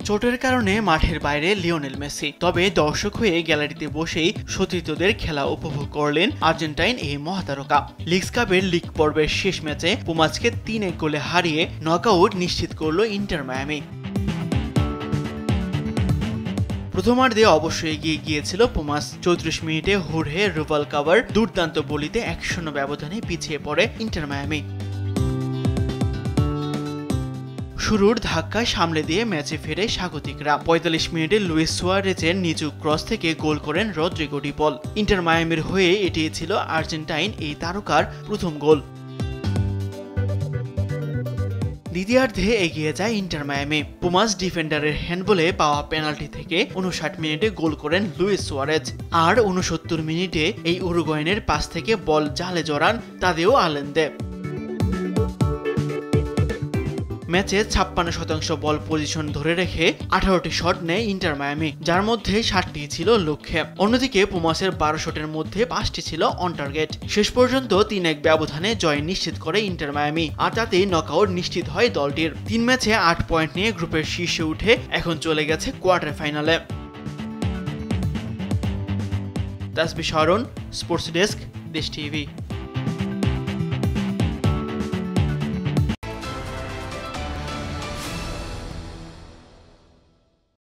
চোটের কারণে মাঠের বাইরে লিওনেল মেসি, তবে দর্শক হয়ে গ্যালারিতে বসেই সতীর্থদের খেলা উপভোগ করলেন আর্জেন্টাইন এই মহাতারকা। লিগস কাপের লিগ পর্বের শেষ ম্যাচে পুমাসকে 3-1 গোলে হারিয়ে নকআউট নিশ্চিত করল ইন্টার মায়ামি। প্রথমার্ধে অবশ্যই এগিয়ে গিয়েছিল পুমাস। 34 মিনিটে হুরহে রুবালকাভার দুর্দান্ত বলিতে 1-0 ব্যবধানে পিছিয়ে পড়ে ইন্টার মায়ামি। শুরুর ধাক্কায় সামলে দিয়ে ম্যাচে ফেরে স্বাগতিকরা। 45 মিনিটে লুইস সুয়ারেজের নিচু ক্রস থেকে গোল করেন রদ্রিগো ডি পল। ইন্টার মায়ামির হয়ে এটি ছিল আর্জেন্টাইন এই তারকার প্রথম গোল। দ্বিতীয়ার্ধে এগিয়ে যায় ইন্টার মায়ামি। পুমাস ডিফেন্ডারের হ্যান্ডবলে পাওয়া পেনাল্টি থেকে 59 মিনিটে গোল করেন লুইস সুয়ারেজ। আর 69 মিনিটে এই উরুগুয়ানের পাস থেকে বল জালে জড়ান তাদেও আলেন্দে। ম্যাচে 56% বল পজিশন ধরে রেখে 18টি শট নেয় ইন্টার মায়ামি, যার মধ্যে 7টি ছিল লক্ষ্যে। অন্যদিকে পুমাসের 12 শটের মধ্যে 5টি ছিল অন টার্গেট। শেষ পর্যন্ত 3-1 ব্যবধানে জয় নিশ্চিত করে ইন্টার মায়ামি, আর তাতেই নকআউট নিশ্চিত হয় দলটির। 3 ম্যাচে 8 পয়েন্ট নিয়ে গ্রুপের শীর্ষে উঠে এখন চলে গেছে কোয়ার্টার ফাইনালে। তাসবিহ শাওরন, স্পোর্টস ডেস্ক, দেশ টিভি।